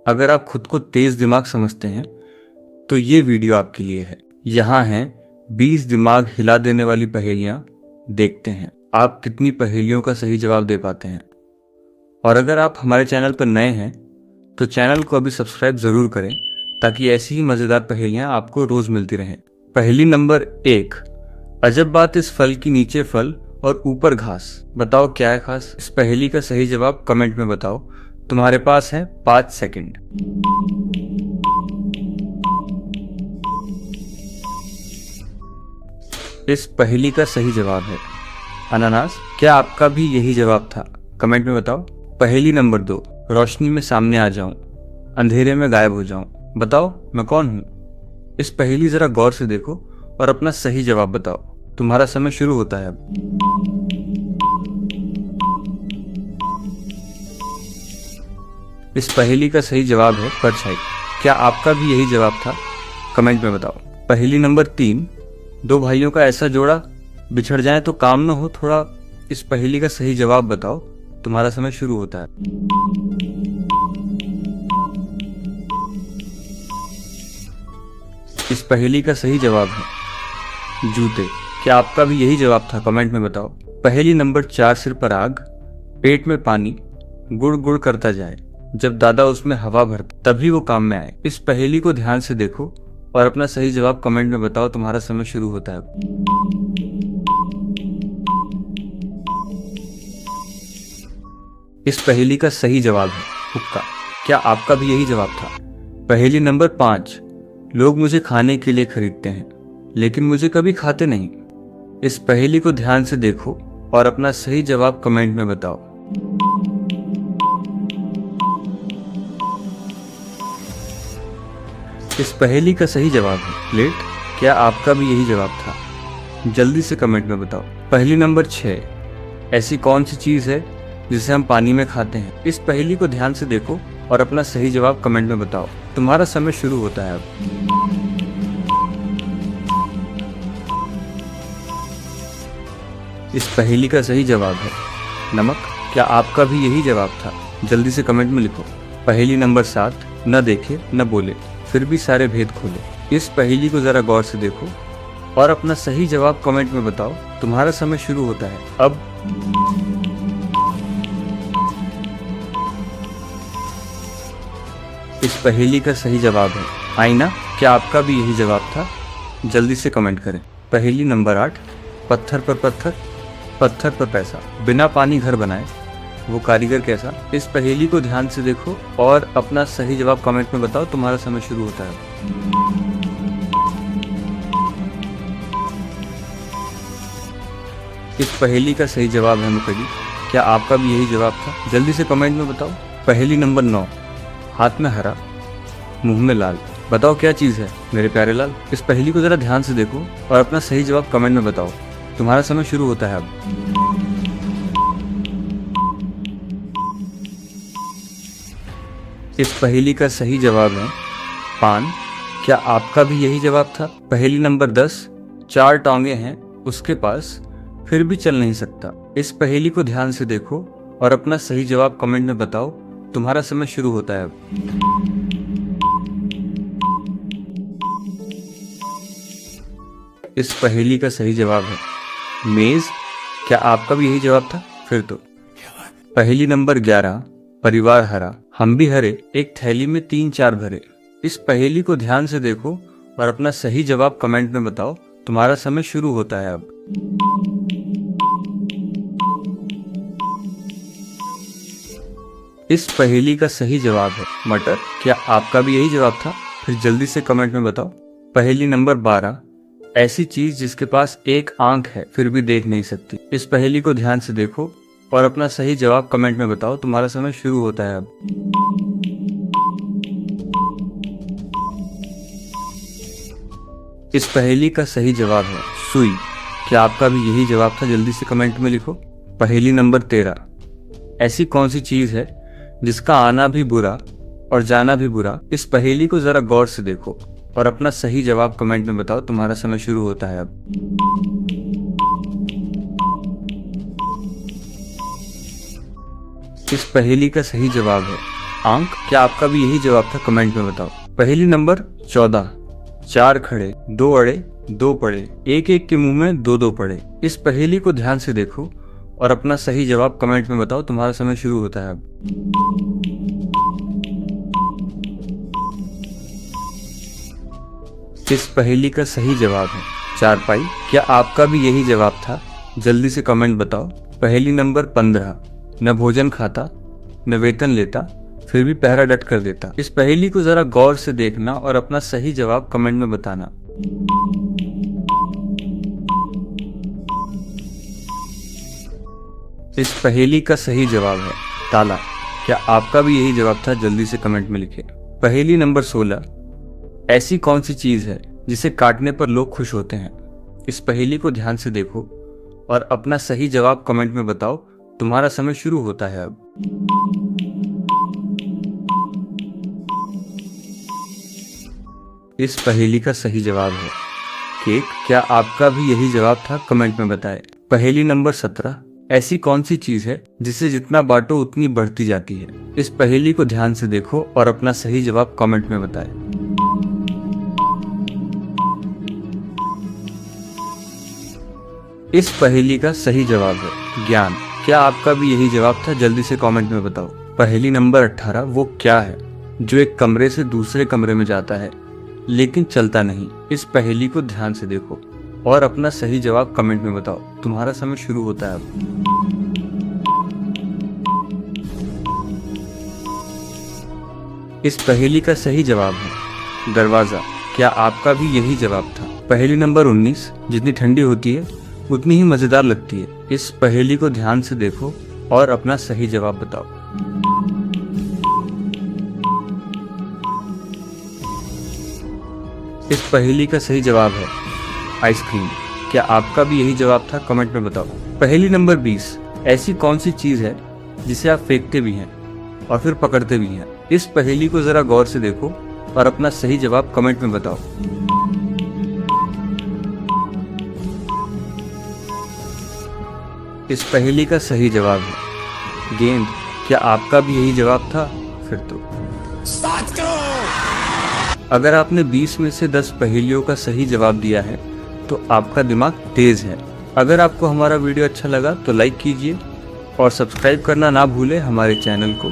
अगर आप खुद को तेज दिमाग समझते हैं तो ये वीडियो आपके लिए है। यहाँ हैं 20 दिमाग हिला देने वाली पहेलियां, देखते हैं आप कितनी पहेलियों का सही जवाब दे पाते हैं। और अगर आप हमारे चैनल पर नए हैं तो चैनल को अभी सब्सक्राइब जरूर करें ताकि ऐसी ही मजेदार पहेलियां आपको रोज मिलती रहें। पहेली नंबर 1, अजब बात इस फल की नीचे फल और ऊपर घास, बताओ क्या है खास। इस पहेली का सही जवाब कमेंट में बताओ। तुम्हारे पास है 5 सेकंड। इस पहेली का सही जवाब है अनानास। क्या आपका भी यही जवाब था? कमेंट में बताओ। पहेली नंबर 2, रोशनी में सामने आ जाऊं, अंधेरे में गायब हो जाऊं, बताओ मैं कौन हूं। इस पहेली जरा गौर से देखो और अपना सही जवाब बताओ। तुम्हारा समय शुरू होता है अब। इस पहेली का सही जवाब है परछाई। क्या आपका भी यही जवाब था? कमेंट में बताओ। पहेली नंबर 3, दो भाइयों का ऐसा जोड़ा बिछड़ जाए तो काम न हो थोड़ा। इस पहेली का सही जवाब बताओ। तुम्हारा समय शुरू होता है। इस पहेली का सही जवाब है जूते। क्या आपका भी यही जवाब था? कमेंट में बताओ। पहेली नंबर 4, सिर पर आग, पेट में पानी, गुड़ गुड़ करता जाए, जब दादा उसमें हवा भरता तभी वो काम में आए। इस पहेली को ध्यान से देखो और अपना सही जवाब कमेंट में बताओ। तुम्हारा समय शुरू होता है। इस पहेली का सही जवाब है हुक्का। क्या आपका भी यही जवाब था? पहेली नंबर 5, लोग मुझे खाने के लिए खरीदते हैं लेकिन मुझे कभी खाते नहीं। इस पहेली को ध्यान से देखो और अपना सही जवाब कमेंट में बताओ। इस पहेली का सही जवाब है प्लेट। क्या आपका भी यही जवाब था? जल्दी से कमेंट में बताओ। पहेली नंबर 6, ऐसी कौन सी चीज है जिसे हम पानी में खाते हैं। इस पहेली को ध्यान से देखो और अपना सही जवाब कमेंट में बताओ। तुम्हारा समय शुरू होता है अब। इस पहेली का सही जवाब है नमक। क्या आपका भी यही जवाब था? जल्दी से कमेंट में लिखो। पहेली नंबर 7, न देखे न बोले फिर भी सारे भेद खोले। इस पहेली को जरा गौर से देखो और अपना सही जवाब कमेंट में बताओ। तुम्हारा समय शुरू होता है अब। इस पहेली का सही जवाब है आईना। क्या आपका भी यही जवाब था? जल्दी से कमेंट करें। पहेली नंबर 8, पत्थर पर पत्थर, पत्थर पर पैसा, बिना पानी घर बनाए वो कारीगर कैसा। इस पहेली को ध्यान से देखो और अपना सही जवाब कमेंट में बताओ। तुम्हारा समय शुरू होता है। इस पहेली का सही जवाब है मुकड़ी। क्या आपका भी यही जवाब था? जल्दी से कमेंट में बताओ। पहेली नंबर 9, हाथ में हरा मुंह में लाल, बताओ क्या चीज है मेरे प्यारे लाल। इस पहेली को जरा ध्यान से देखो और अपना सही जवाब कमेंट में बताओ। तुम्हारा समय शुरू होता है अब। इस पहेली का सही जवाब है पान। क्या आपका भी यही जवाब था? पहेली नंबर 10, 4 टांगे हैं उसके पास फिर भी चल नहीं सकता। इस पहेली को ध्यान से देखो और अपना सही जवाब कमेंट में बताओ। तुम्हारा समय शुरू होता है अब। इस पहेली का सही जवाब है मेज। क्या आपका भी यही जवाब था? फिर तो पहेली नंबर 11, परिवार हरा हम भी हरे, एक थैली में 3-4 भरे। इस पहेली को ध्यान से देखो और अपना सही जवाब कमेंट में बताओ। तुम्हारा समय शुरू होता है अब। इस पहेली का सही जवाब है मटर। क्या आपका भी यही जवाब था? फिर जल्दी से कमेंट में बताओ। पहेली नंबर 12, ऐसी चीज जिसके पास एक आंख है फिर भी देख नहीं सकती। इस पहेली को ध्यान से देखो और अपना सही जवाब कमेंट में बताओ। तुम्हारा समय शुरू होता है अब। इस पहेली का सही जवाब है सुई। क्या आपका भी यही जवाब था? जल्दी से कमेंट में लिखो। पहेली नंबर 13, ऐसी कौन सी चीज है जिसका आना भी बुरा और जाना भी बुरा। इस पहेली को जरा गौर से देखो और अपना सही जवाब कमेंट में बताओ। तुम्हारा समय शुरू होता है अब। इस पहेली का सही जवाब है आंख, क्या आपका भी यही जवाब था? कमेंट में बताओ। पहेली नंबर 14, 4 खड़े, 2 अड़े, 2 पड़े, एक एक के मुंह में 2 2 पड़े। इस पहेली को ध्यान से देखो और अपना सही जवाब कमेंट में बताओ। तुम्हारा समय शुरू होता है अब। इस पहेली का सही जवाब है चारपाई। क्या आपका भी यही जवाब था? जल्दी से कमेंट बताओ। पहेली नंबर 15, न भोजन खाता, न वेतन लेता, फिर भी पहरा डट कर देता। इस पहेली को जरा गौर से देखना और अपना सही जवाब कमेंट में बताना। इस पहेली का सही जवाब है ताला। क्या आपका भी यही जवाब था? जल्दी से कमेंट में लिखिए। पहेली नंबर 16, ऐसी कौन सी चीज है जिसे काटने पर लोग खुश होते हैं? इस पहेली को ध्यान से देखो और अपना सही जवाब कमेंट में बताओ। तुम्हारा समय शुरू होता है अब। इस पहेली का सही जवाब है केक। क्या आपका भी यही जवाब था? कमेंट में बताएं। पहेली नंबर 17, ऐसी कौन सी चीज है जिसे जितना बांटो उतनी बढ़ती जाती है? इस पहेली को ध्यान से देखो और अपना सही जवाब कमेंट में बताएं। इस पहेली का सही जवाब है ज्ञान। क्या आपका भी यही जवाब था? जल्दी से कमेंट में बताओ। पहेली नंबर 18, वो क्या है जो एक कमरे से दूसरे कमरे में जाता है लेकिन चलता नहीं? इस पहेली को ध्यान से देखो और अपना सही जवाब कमेंट में बताओ। तुम्हारा समय शुरू होता है अब। इस पहेली का सही जवाब है दरवाजा। क्या आपका भी यही जवाब था? पहेली नंबर 19, जितनी ठंडी होती है उतनी ही मजेदार लगती है। इस पहेली को ध्यान से देखो और अपना सही जवाब बताओ। इस पहेली का सही जवाब है आइसक्रीम। क्या आपका भी यही जवाब था? कमेंट में बताओ। पहेली नंबर 20, ऐसी कौन सी चीज है जिसे आप फेंकते भी हैं और फिर पकड़ते भी हैं? इस पहेली को जरा गौर से देखो और अपना सही जवाब कमेंट में बताओ। इस पहेली का सही जवाब है गेंद। क्या आपका भी यही जवाब था? फिर तो अगर आपने 20 में से 10 पहेलियों का सही जवाब दिया है तो आपका दिमाग तेज है। अगर आपको हमारा वीडियो अच्छा लगा तो लाइक कीजिए और सब्सक्राइब करना ना भूलें हमारे चैनल को।